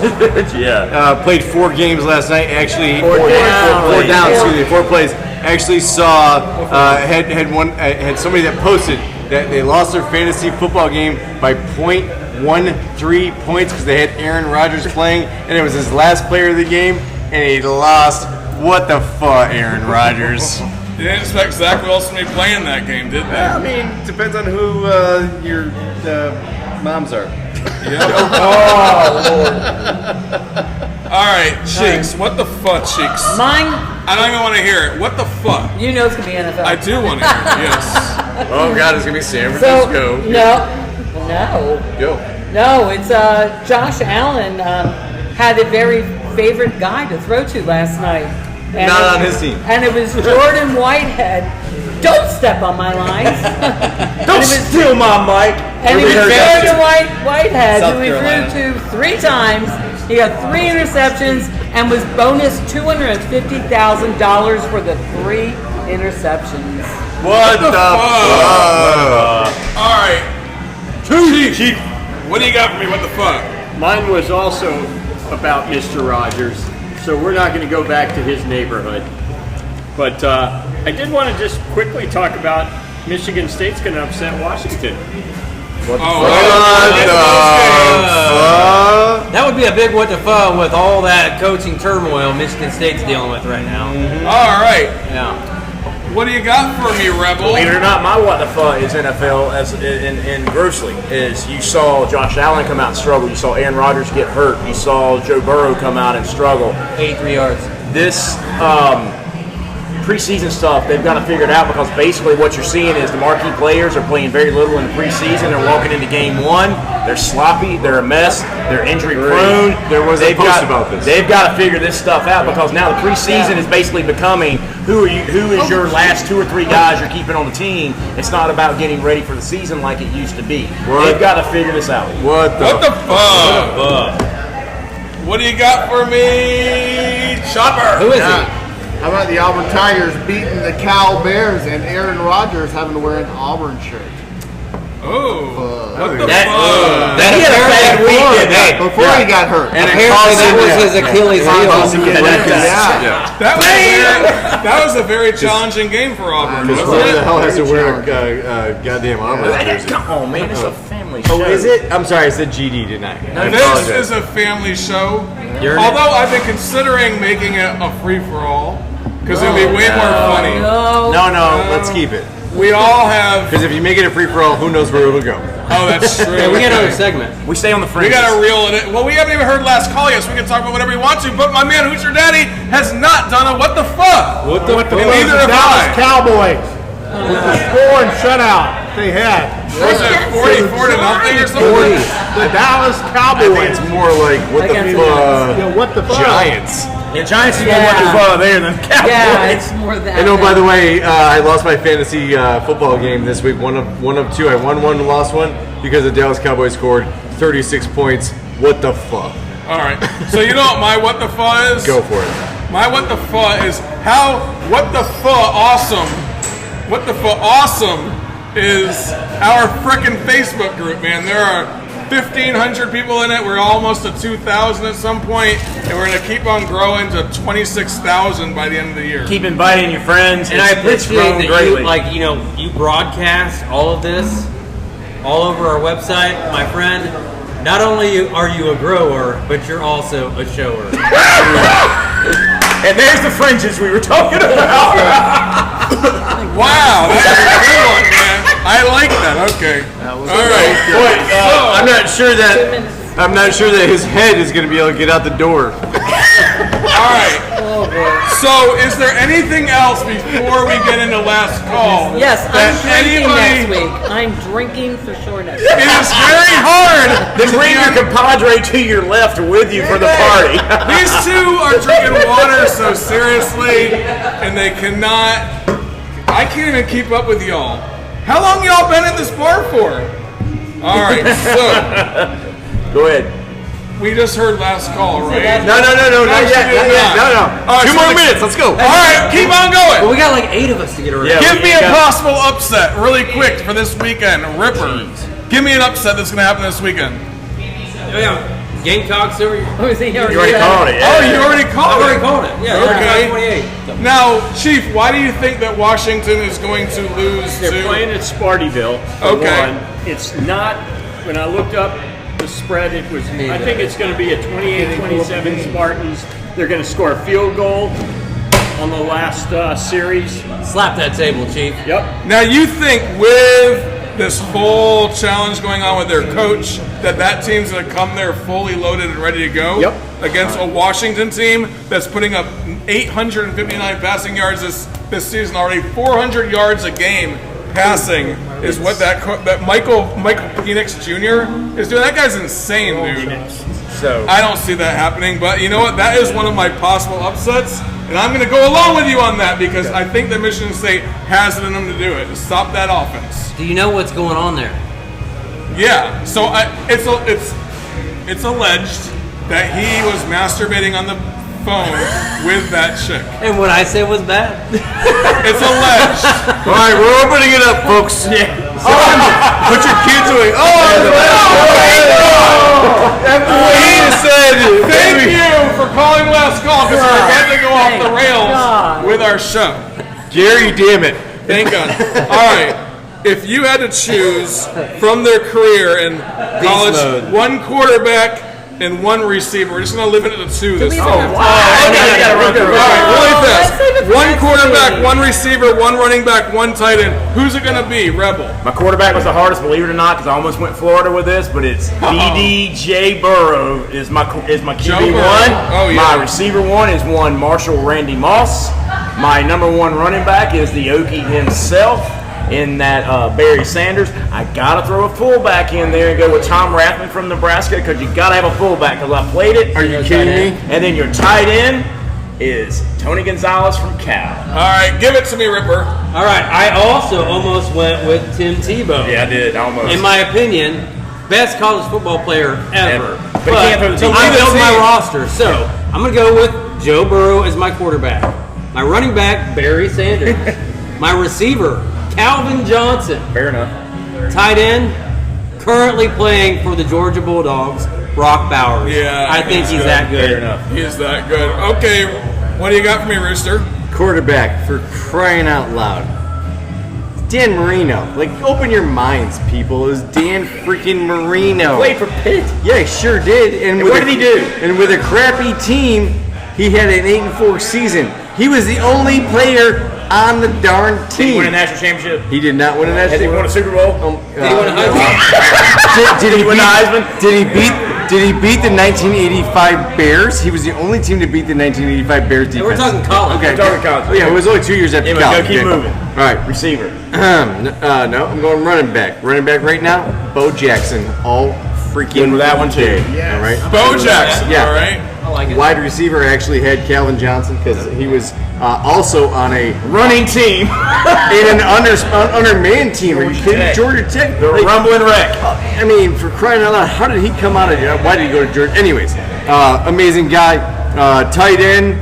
Yeah. Played 4 games last night. Actually, Four down. 4 plays. Actually saw had somebody that posted that they lost their fantasy football game by 0.13 points because they had Aaron Rodgers playing, and it was his last player of the game, and he lost. What the fuck, Aaron Rodgers? You didn't expect Zach Wilson to be playing that game, did they? I mean, depends on who your moms are. Yeah. All right, Cheeks. What the fuck, Cheeks? Mine. I don't even want to hear it. What the fuck? You know it's gonna be NFL. I do want to hear it. Yes. Oh God, it's gonna be San Francisco. No. Go. No, it's Josh Allen had a very favorite guy to throw to last night. And Not on his team. And it was Jordan Whitehead. Don't step on my lines. Don't steal my mic. And it was Jordan Whitehead South who he Carolina. threw to 3 times. He got 3 interceptions and was bonus $250,000 for the 3 interceptions. What the fuck? All right. Chief, what do you got for me? What the fuck? Mine was also about Mr. Rogers, so we're not going to go back to his neighborhood. But I did want to just quickly talk about Michigan State's going to upset Washington. That would be a big what the fuck with all that coaching turmoil Michigan State's dealing with right now. All right. Yeah. What do you got for me, Rebel? Believe it or not, my what the fuck is NFL in grossly is you saw Josh Allen come out and struggle. You saw Aaron Rodgers get hurt. You saw Joe Burrow come out and struggle. 83 yards. This preseason stuff, they've got to figure it out because basically what you're seeing is the marquee players are playing very little in the preseason. They're walking into game 1. They're sloppy. They're a mess. They're injury prone. There was a post about this. They've got to figure this stuff out because now the preseason is basically becoming who is your last 2 or 3 guys you're keeping on the team. It's not about getting ready for the season like it used to be. They've got to figure this out. What the fuck? What do you got for me, Chopper? Who is he? How about the Auburn Tigers beating the Cal Bears and Aaron Rodgers having to wear an Auburn shirt? Oh, what the That He had a bad weekend. Before he got hurt. And apparently that was his Achilles heel. That was a very challenging game for Auburn. Because wasn't who the it? hell has to wear a goddamn Auburn jersey? Come on, man. It's a family show. Oh, is it? I'm sorry, I said GD, didn't I? This is a family show. Although I've been considering making it a free-for-all because it'd be way more funny. No, let's keep it. We all have. Because if you make it a free-for-all, who knows where it'll go? Oh, that's true. Yeah, we got another segment. We stay on the We fringes. got to reel it in. Well, we haven't even heard last call yet, so we can talk about whatever we want to. But my man, Who's Your Daddy, has not done a what the fuck. What the fuck? Neither The have Dallas I. Cowboys with the score and shutout they had. Was it 44 to nothing or something? The Dallas I think Cowboys. it's more like what the Against Yeah, what the fuck? Giants. The Giants is Yeah. more what the fuck there than the Cowboys. Yeah, it's more than that. And oh, by the way, I lost my fantasy football game this week. One of 2. I won 1 and lost 1 because the Dallas Cowboys scored 36 points. What the fuck? All right. So you know what my what the fuck is? Go for it. My what the fuck is how what the fuck awesome. What the fuck awesome is our frickin' Facebook group, man. There are 1,500 people in it. We're almost at 2,000 at some point, and we're gonna keep on growing to 26,000 by the end of the year. Keep inviting your friends. And I It's grown appreciate that greatly. you broadcast all of this all over our website, my friend. Not only are you a grower, but you're also a shower. And there's the fringes we were talking about. Wow, that's a good one, man. I like that. Okay. All right. I'm not sure that his head is going to be able to get out the door. All right. So, is there anything else before we get into last call? Yes, I'm that drinking anybody- next week. I'm drinking for sure next week. It is very hard. Then bring your compadre to your left with you for the party. These two are drinking water so seriously, and they cannot. I can't even keep up with y'all. How long y'all been at this bar for? All right, so Go ahead. we just heard last call, right? No, not yet. Not yet. No. All right, 2 so more the- minutes. Let's go. All right, keep on going. Well, we got like 8 of us to get around. Yeah. Give me a got- possible upset really quick for this weekend. Ripper. Give me an upset that's going to happen this weekend. Yeah. Gamecocks over. You already called it. Oh, you already called it. I already called it. Yeah. Okay. 28. Now, Chief, why do you think that Washington is going to lose They're playing at Spartyville. Okay. One. It's not. When I looked up the spread, it was. I think it's going to be a 28-27 Spartans. They're going to score a field goal on the last series. Slap that table, Chief. Yep. Now, you think with this whole challenge going on with their coach that team's going to come there fully loaded and ready to go against a Washington team that's putting up 859 passing yards this season already, 400 yards a game passing is what that Michael Penix Jr. is doing. That guy's insane, dude. So I don't see that happening, but you know what? That is one of my possible upsets, and I'm going to go along with you on that because I think that Michigan State has it in them to do it, to stop that offense. Do you know what's going on there? Yeah, so it's alleged that he was masturbating on the phone with that chick. And what I said was bad. It's alleged. All right, we're opening it up, folks. Yeah. Put your kids away. He said, "Thank you for calling last call because we're about to go off the rails with our show." Gary, damn it. Thank God. All right. If you had to choose from their career in college, one quarterback and one receiver, we're just going to limit it to two this time. Really fast. One quarterback, one receiver, one running back, one tight end. Who's it going to be, Rebel? my quarterback was the hardest, believe it or not, because I almost went Florida with this, but it's BDJ Burrow is my QB one. Oh, yeah. My receiver one is one Marshall Randy Moss. My number one running back is the Okie himself. In that Barry Sanders, I gotta throw a fullback in there and go with Tom Rathman from Nebraska because you gotta have a fullback because I played it. Are you kidding me? And then your tight end is Tony Gonzalez from Cal. All right, give it to me, Ripper. All right, I also almost went with Tim Tebow. Yeah, I did almost. In my opinion, best college football player ever. But he can't throw the team. I built my roster, so I'm gonna go with Joe Burrow as my quarterback. My running back, Barry Sanders. My receiver, Calvin Johnson. Fair enough. Tight end, currently playing for the Georgia Bulldogs, Brock Bowers. Yeah, I think he's that good. Fair enough. He is that good. Okay, what do you got for me, Rooster? Quarterback, for crying out loud. Dan Marino. Like, open your minds, people. It was Dan freaking Marino. Played for Pitt. Yeah, he sure did. And what did he do? And with a crappy team, he had an 8-4 season. He was the only player on the darn team. Did he win a national championship? He did not win a national championship. Has he won a Super Bowl? Did he win a Heisman? Did he win the Heisman? Did he beat the 1985 Bears? He was the only team to beat the 1985 Bears defense. Yeah, we're talking college. Okay. We're talking college. Oh, yeah, it was only 2 years after Anyway, college. go keep moving. All right. Receiver. No, I'm going running back. Running back right now, Bo Jackson. All freaking Good with that one, too. day. All right. Bo Jackson, Yeah. all right. I like it. Wide receiver actually had Calvin Johnson because he was also on a Running team. in an undermanned team. Are you kidding? Tech. Georgia Tech. The rumbling wreck. I mean, for crying out loud, how did he come out of? Why did he go to Georgia? Anyways, amazing guy. Tight end,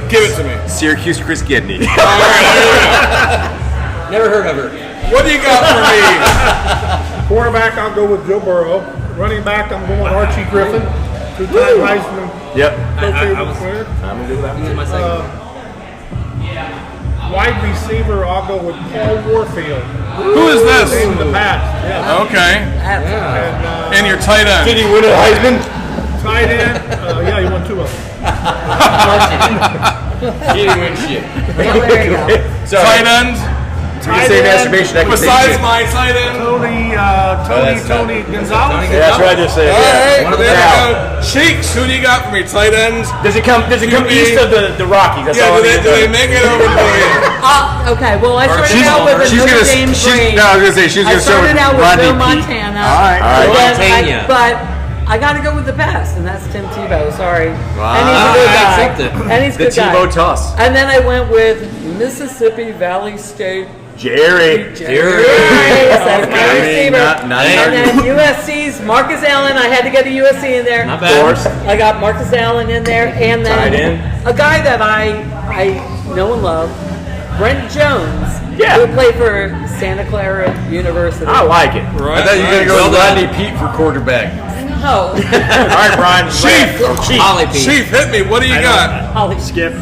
Give it to me. Syracuse Chris Gedney. Never heard of her. What do you got for me? Quarterback, I'll go with Joe Burrow. Running back, I'm going with Archie Griffin. Two-time Heisman Yep. Trophy I was- winner. I'm going to do that. This is my second. Wide receiver, I'll go with Paul Warfield. Who is this? Name of the past. Yeah. Okay. And And your tight end. Did he win a Heisman? tight end, yeah, he won two of them. He didn't win shit. There you go. Tight end. You can say masturbation. I can say Besides shit. my tight end. Tony Gonzalez. Yeah, that's what I just said. All right, One of there the you go. Cheeks, who do you got for me? Tight end. Does it come QB. east of the Rockies? That's Yeah, all do I need to they know. make it over to the Okay, well, I started She's- out with a she's Notre gonna- Dame she's- brain. no, I was gonna say, she's I gonna start started with out with Rodney Joe P. Montana. All right. And then Montana. but I got to go with the best, and that's Tim Tebow. Sorry. Wow. And he's a I good guy. accept it. And he's a The good guy. Tebow toss. And then I went with Mississippi Valley State. Jerry. Jerry. Yes, that's my Okay, receiver. not And then USC's Marcus Allen. I had to get a USC in there. Not Of bad. course. I got Marcus Allen in there, and then Tight end. a guy that I know and love, Brent Jones, Yeah. who played for Santa Clara University. I like it. I thought you were going to go with Rodney Pete for quarterback. No. All right, Brian. Chief. Holly Pete. Chief, hit me. What do you got? Holly. Skip.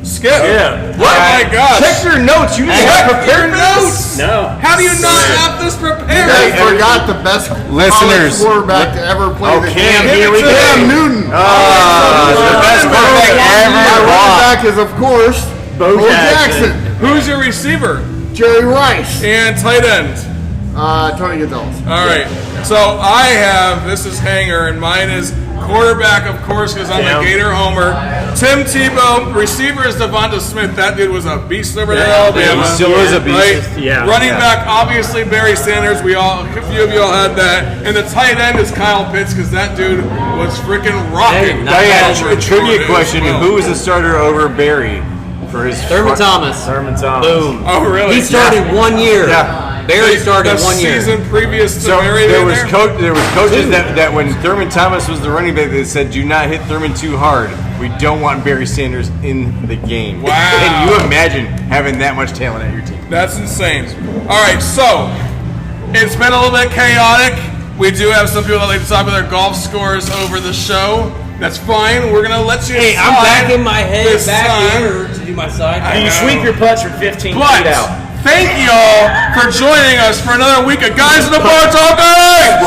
Skip. Yeah. What? Oh my gosh. Check your notes. You didn't have prepared notes. No. How do you not have this You prepared? guys forgot the best Listeners. college quarterback to ever play the Cam, game. here we go. Cam Newton. The best quarterback My ever running walked. back is, of course, Bo Bo Jackson. Jackson. Who's your receiver? Jerry Rice. And tight end. Tony Gonzalez. All right. So I have, this is Hanger, and mine is quarterback, of course, because I'm a Gator homer. Tim Tebow. Receiver is Devonta Smith. That dude was a beast over there in Alabama. He still is a beast. Right? Yeah. Running back, obviously, Barry Sanders. A few of y'all had that. And the tight end is Kyle Pitts, because that dude was freaking rocking. A trivia question: Who was the starter over Barry for his Thurman Thomas. Thurman Thomas. Boom. Oh, really? He started 1 year. Yeah. Barry started the 1 year. season previous to So Barry there being was there? there was coaches that when Thurman Thomas was the running back, they said, "Do not hit Thurman too hard. We don't want Barry Sanders in the game." Wow. Can you imagine having that much talent at your team? That's insane. All right, so it's been a little bit chaotic. We do have some people that like to talk about their golf scores over the show. That's fine. We're gonna let you. Hey, I'm decide back in my head, this back time. here to do my side. Can you sweep your putts from 15 But feet out? thank y'all for joining us for another week of Guys in the Bar Talking.